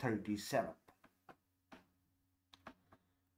37।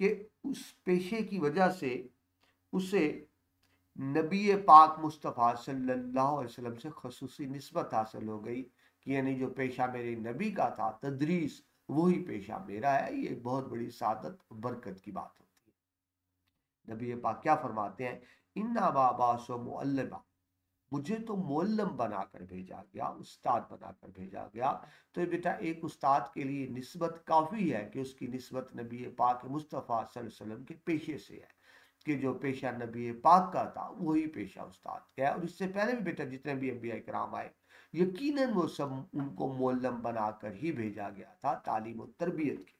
کہ اس پیشے کی وجہ سے اسے نبی پاک مصطفیٰ صلی اللہ علیہ وسلم سے خصوصی نسبت حاصل ہو گئی کہ یعنی جو پیشہ میرے نبی کا تھا تدریس، وہی پیشہ میرا ہے۔ یہ ایک بہت بڑی سعادت برکت کی بات ہوتی ہے۔ نبی پاک کیا فرماتے ہیں؟ اِنَّا بَعْثُ مُعَلِّمًا، مجھے تو معلم بنا کر بھیجا گیا، استاد بنا کر بھیجا گیا۔ تو بیٹا ایک استاد کے لیے نسبت کافی ہے کہ اس کی نسبت نبی پاک مصطفیٰ صلی اللہ علیہ وسلم کے پیشے سے ہے، کہ جو پیشہ نبی پاک کا تھا وہی پیشہ استاد کا ہے۔ اور اس سے پہلے بھی بیٹا جتنے بھی انبیاء کرام آئے یقیناً وہ سب ان کو معلم بنا کر ہی بھیجا گیا تھا، تعلیم و تربیت کے۔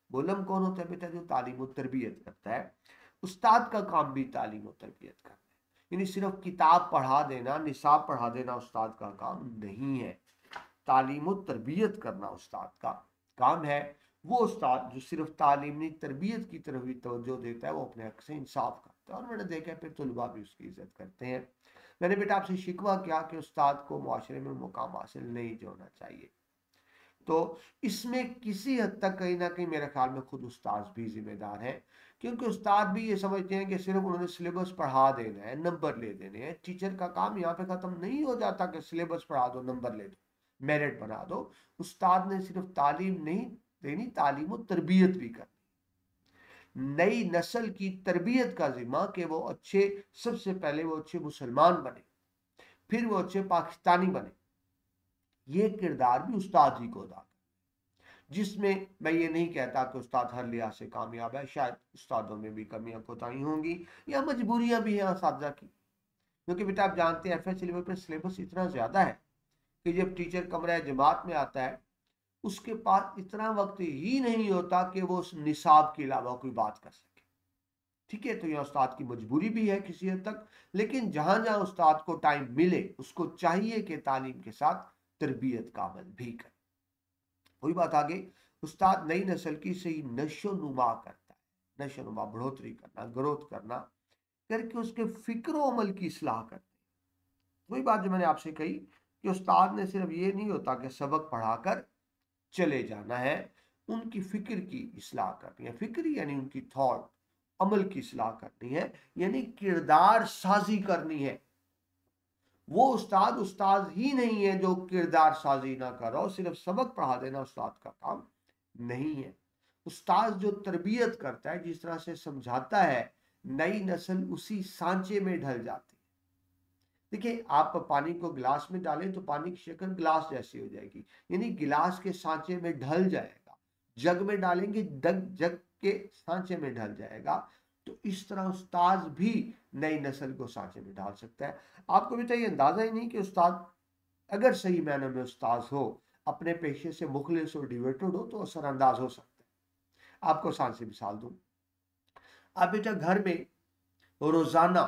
معلم کون ہوتا ہے بیٹا؟ جو تعلیم و تربیت کرتا ہے۔ استاد کا کام بھی تعلیم و تربیت کرنا ہے، یعنی صرف کتاب پڑھا دینا، نصاب پڑھا دینا استاد کا کام نہیں ہے۔ تعلیم و تربیت کرنا استاد کا کام ہے۔ وہ استاد جو صرف تعلیمی تربیت کی طرف بھی توجہ دیتا ہے وہ اپنے حق سے انصاف کرتا ہے، اور میں نے دیکھا پھر طلباء بھی اس کی عزت کرتے ہیں۔ میں نے بیٹا آپ سے شکوہ کیا کہ استاد کو معاشرے میں مقام حاصل نہیں ہونا چاہیے، تو اس میں کسی حد تک کہیں نہ کہیں میرے خیال میں خود استاد بھی ذمہ دار ہیں، کیونکہ استاد بھی یہ سمجھتے ہیں کہ صرف انہوں نے سلیبس پڑھا دینا ہے، نمبر لے دینے ہیں۔ ٹیچر کا کام یہاں پہ ختم نہیں ہو جاتا کہ سلیبس پڑھا دو، نمبر لے دو، میرٹ بنا دو۔ استاد نے صرف تعلیم نہیں دینی، تعلیم و تربیت بھی کرنی، نئی نسل کی تربیت کا ذمہ کہ وہ اچھے، سب سے پہلے وہ اچھے مسلمان بنے، پھر وہ اچھے پاکستانی بنے۔ یہ کردار بھی استاد ہی کو ادا کرے، جس میں میں یہ نہیں کہتا کہ استاد ہر لحاظ سے کامیاب ہے، شاید استادوں میں بھی کمیاں کوتاہی ہوں گی یا مجبوریاں بھی ہیں اساتذہ کی، کیونکہ بیٹا آپ جانتے ہیں ایف ایس لیول پہ سلیبس اتنا زیادہ ہے کہ جب ٹیچر کمرہ جماعت میں آتا ہے اس کے پاس اتنا وقت ہی نہیں ہوتا کہ وہ اس نصاب کے علاوہ کوئی بات کر سکے۔ ٹھیک ہے، تو یہ استاد کی مجبوری بھی ہے کسی حد تک، لیکن جہاں جہاں استاد کو ٹائم ملے اس کو چاہیے کہ تعلیم کے ساتھ تربیت کا عمل بھی کرے۔ وہی بات آگے، استاد نئی نسل کی صحیح نشو و نما کرتا ہے، نشو و نما بڑھوتری کرنا، گروتھ کرنا کر کے اس کے فکر و عمل کی اصلاح کرتے ہیں۔ وہی بات جو میں نے آپ سے کہی کہ استاد نے صرف یہ نہیں ہوتا کہ سبق پڑھا کر چلے جانا ہے، ان کی فکر کی اصلاح کرنی ہے۔ فکر یعنی ان کی تھاٹ، عمل کی اصلاح کرنی ہے، یعنی کردار سازی کرنی ہے۔ وہ استاد ہی نہیں ہے جو کردار سازی نہ کر رہا ہو، صرف سبق پڑھا دینا استاد کا کام نہیں ہے۔ استاد جو تربیت کرتا ہے، جس طرح سے سمجھاتا ہے، نئی نسل اسی سانچے میں ڈھل جاتی ہے۔ دیکھیں آپ پانی کو گلاس میں ڈالیں تو پانی کی شکل گلاس جیسی ہو جائے گی، یعنی گلاس کے سانچے میں ڈھل جائے گا۔ جگ میں ڈالیں گے، جگ کے سانچے میں ڈھل جائے گا۔ تو اس طرح استاد بھی نئی نسل کو سانچے میں ڈال سکتا ہے۔ آپ کو بھی تو یہ اندازہ ہی نہیں کہ استاد اگر صحیح معنی میں استاد ہو، اپنے پیشے سے مخلص اور ڈیویٹڈ ہو، تو اثر انداز ہو سکتا ہے۔ آپ کو آسان سی مثال دوں، آپ بیٹا گھر میں روزانہ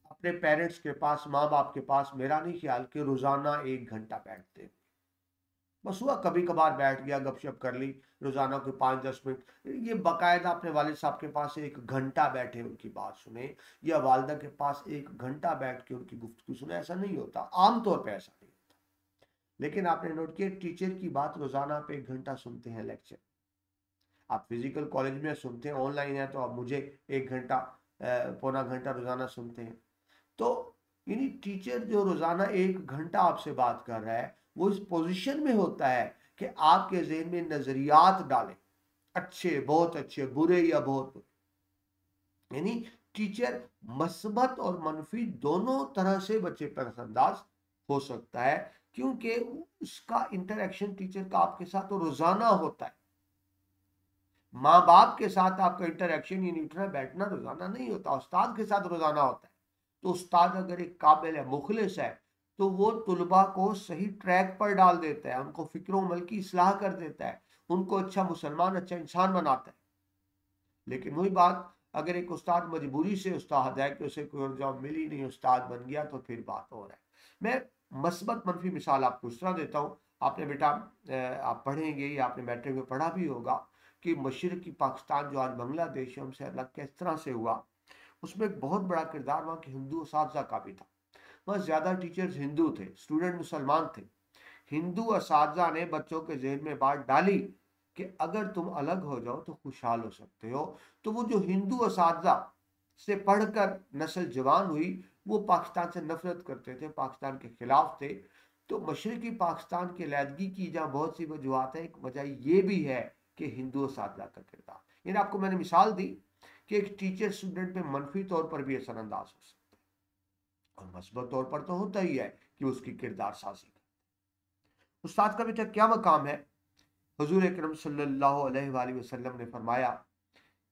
اپنے پیرنٹس کے پاس، ماں باپ کے پاس، میرا نہیں خیال کہ روزانہ 1 گھنٹہ بیٹھتے ہیں۔ بس ہوا کبھی کبھار بیٹھ گیا، گپ شپ کر لی، روزانہ کوئی 5-10 منٹ، یہ باقاعدہ اپنے والد صاحب کے پاس 1 گھنٹہ بیٹھے ان کی بات سنیں، یا والدہ کے پاس 1 گھنٹہ بیٹھ کے ان کی گفتگو سنیں، ایسا نہیں ہوتا، عام طور پہ ایسا نہیں ہوتا۔ لیکن آپ نے نوٹ کیا ٹیچر کی بات روزانہ پہ 1 گھنٹہ سنتے ہیں لیکچر، آپ فزیکل کالج میں سنتے ہیں، آن لائن ہے تو آپ مجھے 1 گھنٹہ پونا گھنٹہ روزانہ سنتے ہیں۔ تو یعنی ٹیچر جو روزانہ 1 گھنٹہ آپ سے بات کر رہا ہے، وہ اس پوزیشن میں ہوتا ہے کہ آپ کے ذہن میں نظریات ڈالیں، اچھے، بہت اچھے، برے یا بہت برے۔ یعنی ٹیچر مثبت اور منفی دونوں طرح سے بچے پر اثر انداز ہو سکتا ہے، کیونکہ اس کا انٹریکشن ٹیچر کا آپ کے ساتھ روزانہ ہوتا ہے۔ ماں باپ کے ساتھ آپ کا انٹریکشن یعنی اٹھنا بیٹھنا روزانہ نہیں ہوتا، استاد کے ساتھ روزانہ ہوتا ہے۔ تو استاد اگر ایک قابل ہے، مخلص ہے، تو وہ طلباء کو صحیح ٹریک پر ڈال دیتا ہے، ان کو فکر و عمل کی اصلاح کر دیتا ہے، ان کو اچھا مسلمان، اچھا انسان بناتا ہے۔ لیکن وہی بات، اگر ایک استاد مجبوری سے استاد ہے کہ اسے کوئی اور جاب ملی نہیں، استاد بن گیا، تو پھر بات ہو رہا ہے۔ میں مثبت منفی مثال آپ کو اس طرح دیتا ہوں، آپ نے بیٹا آپ پڑھیں گے یا آپ نے میٹرک میں پڑھا بھی ہوگا کہ مشرقی پاکستان جو آج بنگلہ دیش ہم سے الگ کس طرح سے ہوا، اس میں ایک بہت بڑا کردار وہاں کے ہندو اساتذہ کا بھی تھا۔ وہاں زیادہ ٹیچرز ہندو تھے، اسٹوڈنٹ مسلمان تھے۔ ہندو اساتذہ نے بچوں کے ذہن میں بات ڈالی کہ اگر تم الگ ہو جاؤ تو خوشحال ہو سکتے ہو. تو وہ جو ہندو اساتذہ سے پڑھ کر نسل جوان ہوئی وہ پاکستان سے نفرت کرتے تھے، پاکستان کے خلاف تھے. تو مشرقی پاکستان کی علیحدگی کی جہاں بہت سی وجوہات ہیں، ایک وجہ یہ بھی ہے کہ ہندو اساتذہ کا کردار. یعنی آپ کو میں نے مثال دی کہ ایک ٹیچر اسٹوڈنٹ پہ منفی طور پر بھی اثر انداز ہو سکتا ہے، اور مثبت طور پر تو ہوتا ہی ہے کہ اس کی کردار سازی کا. استاد کا بیٹا کیا مقام ہے؟ حضور اکرم صلی اللہ علیہ وآلہ وسلم نے فرمایا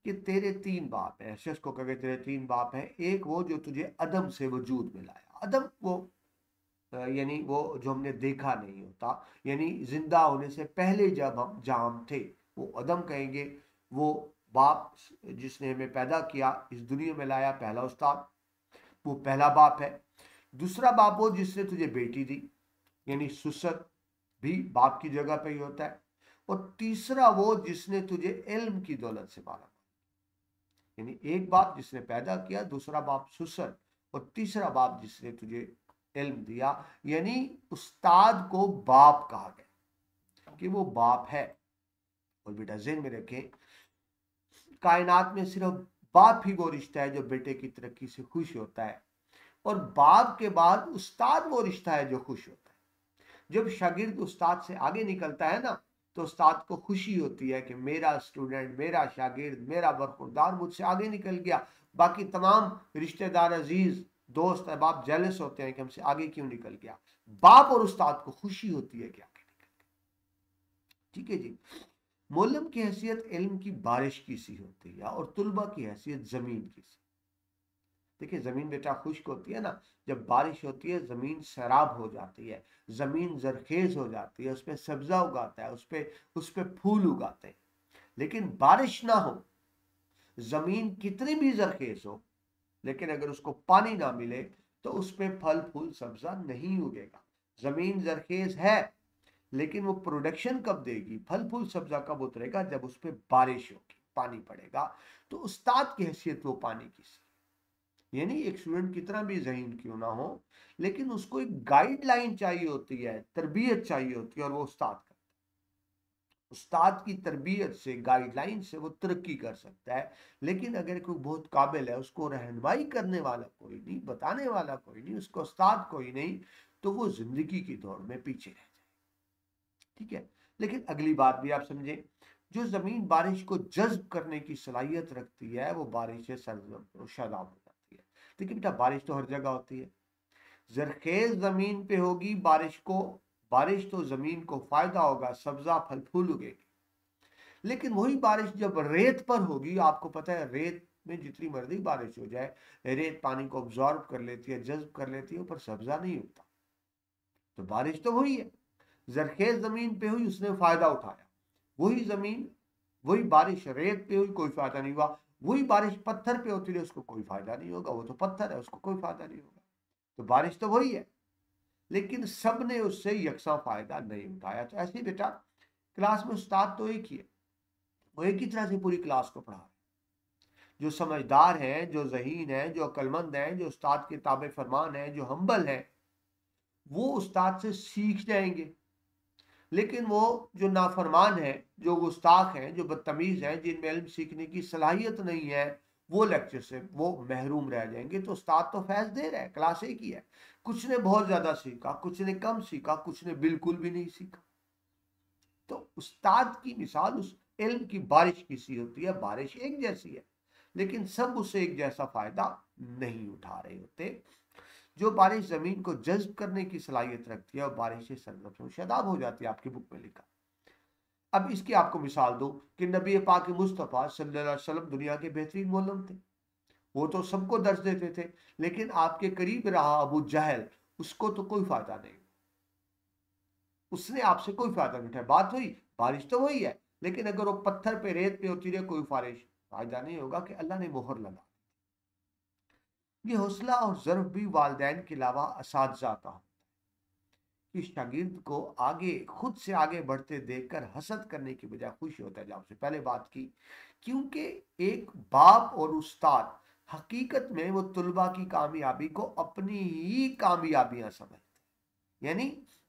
کہ تیرے 3 باپ ہیں. شخص کو کہے تیرے 3 باپ ہیں. ایک وہ جو تجھے عدم سے وجود میں لایا. عدم وہ یعنی وہ جو ہم نے دیکھا نہیں ہوتا، یعنی زندہ ہونے سے پہلے جب ہم جام تھے وہ عدم کہیں گے. وہ باپ جس نے ہمیں پیدا کیا اس دنیا میں لایا، پہلا استاد، وہ پہلا باپ ہے. دوسرا باپ وہ جس نے تجھے بیٹی دی، یعنی سسر بھی باپ کی جگہ پہ ہی ہوتا ہے. اور تیسرا وہ جس نے تجھے علم کی دولت سے مالا. یعنی ایک باپ جس نے پیدا کیا، دوسرا باپ سسر، اور تیسرا باپ جس نے تجھے علم دیا. یعنی استاد کو باپ کہا گیا کہ وہ باپ ہے. اور بیٹا ذہن میں رکھیں، کائنات میں صرف باپ ہی وہ رشتہ ہے جو بیٹے کی ترقی سے خوش ہوتا ہے، اور باپ کے بعد استاد وہ رشتہ ہے جو خوش ہوتا ہے. جب شاگرد استاد سے آگے نکلتا ہے نا تو استاد کو خوشی ہوتی ہے کہ میرا اسٹوڈنٹ، میرا شاگرد، میرا برخوردار مجھ سے آگے نکل گیا. باقی تمام رشتہ دار، عزیز، دوست احباب جیلس ہوتے ہیں کہ ہم سے آگے کیوں نکل گیا. باپ اور استاد کو خوشی ہوتی ہے کہ آگے نکل گیا. ٹھیک ہے جی. معلم کی حیثیت علم کی بارش کی سی ہوتی ہے، اور طلبہ کی حیثیت زمین کی سی. دیکھیں زمین بیٹا خشک ہوتی ہے نا، جب بارش ہوتی ہے زمین سیراب ہو جاتی ہے، زمین زرخیز ہو جاتی ہے، اس پہ سبزہ اگاتا ہے، اس پہ پھول اگاتے ہیں. لیکن بارش نہ ہو، زمین کتنی بھی زرخیز ہو، لیکن اگر اس کو پانی نہ ملے تو اس پہ پھل پھول سبزہ نہیں اگے گا. زمین زرخیز ہے لیکن وہ پروڈکشن کب دے گی، پھل پھول سبزہ کب اترے گا؟ جب اس پہ بارش ہوگی، پانی پڑے گا. تو استاد کی حیثیت وہ پانی کی سی. یعنی ایک اسٹوڈنٹ کتنا بھی ذہین کیوں نہ ہو، لیکن اس کو ایک گائیڈ لائن چاہیے ہوتی ہے، تربیت چاہیے ہوتی ہے، اور وہ استاد کا. استاد کی تربیت سے، گائیڈ لائن سے وہ ترقی کر سکتا ہے. لیکن اگر کوئی بہت قابل ہے، اس کو رہنمائی کرنے والا کوئی نہیں، بتانے والا کوئی نہیں، اس کو استاد کوئی نہیں، تو وہ زندگی کی دوڑ میں پیچھے رہ جائے. ٹھیک ہے. لیکن اگلی بات بھی آپ سمجھیں، جو زمین بارش کو جذب کرنے کی صلاحیت رکھتی ہے وہ بارش سے سرزم و شاداب ہو جاتی ہے. دیکھیں بیٹا بارش تو ہر جگہ ہوتی ہے. زرخیز زمین پہ ہوگی بارش تو زمین کو فائدہ ہوگا، سبزہ پھل پھول اگے گی. لیکن وہی بارش جب ریت پر ہوگی، آپ کو پتہ ہے ریت میں جتنی مرضی بارش ہو جائے، ریت پانی کو ابزارب کر لیتی ہے، جذب کر لیتی ہے، اوپر سبزہ نہیں اگتا. تو بارش تو وہی ہے، زرخیز زمین پہ ہوئی، اس نے فائدہ اٹھایا. وہی بارش ریت پہ ہوئی، کوئی فائدہ نہیں ہوا. وہی بارش پتھر پہ ہوتی رہی، اس کو کوئی فائدہ نہیں ہوگا، وہ تو پتھر ہے، اس کو کوئی فائدہ نہیں ہوگا. تو بارش تو وہی ہے، لیکن سب نے اس سے یکساں فائدہ نہیں اٹھایا. تو ایسے ہی بیٹا کلاس میں استاد تو ایک ہی ہے، وہ ایک ہی طرح سے پوری کلاس کو پڑھا. جو سمجھدار ہیں، جو ذہین ہیں، جو عقل مند ہیں، جو استاد کے تابع فرمان ہیں، جو ہمبل ہیں، وہ استاد سے سیکھ جائیں گے. لیکن وہ جو نافرمان ہیں، جو گستاخ ہیں، جو بدتمیز ہیں، جن میں علم سیکھنے کی صلاحیت نہیں ہے، وہ لیکچر سے وہ محروم رہ جائیں گے. تو استاد تو فیض دے رہا ہے، کلاس ایک ہی ہے. کچھ نے بہت زیادہ سیکھا، کچھ نے کم سیکھا، کچھ نے بالکل بھی نہیں سیکھا. تو استاد کی مثال اس علم کی بارش کی سی ہوتی ہے. بارش ایک جیسی ہے لیکن سب اسے ایک جیسا فائدہ نہیں اٹھا رہے ہوتے. جو بارش زمین کو جذب کرنے کی صلاحیت رکھتی ہے اور بارش سے سرزم و شاداب ہو جاتی ہے، آپ کی بک میں لکھا. اب اس کی آپ کو مثال دو کہ نبی پاک مصطفیٰ صلی اللہ علیہ وسلم دنیا کے بہترین معلم تھے. وہ تو سب کو درس دیتے تھے، لیکن آپ کے قریب رہا ابو جہل، اس کو تو کوئی فائدہ نہیں، اس نے آپ سے کوئی فائدہ نہیں اٹھایا. بات ہوئی، بارش تو وہی ہے، لیکن اگر وہ پتھر پہ ریت پہ ہوتی رہے، کوئی فائدہ نہیں ہوگا کہ اللہ نے مہر لگا. یہ حوصلہ اور ضرب بھی والدین کے علاوہ اساتذہ کا ہوتا ہے کہ شاگرد کو خود سے آگے بڑھتے دیکھ کر حسد کرنے کی بجائے خوشی ہوتا ہے. جب سے پہلے بات کی، کیونکہ ایک باپ اور استاد حقیقت میں وہ طلبہ کی کامیابی کو اپنی ہی کامیابیاں سمجھتے ہیں. یعنی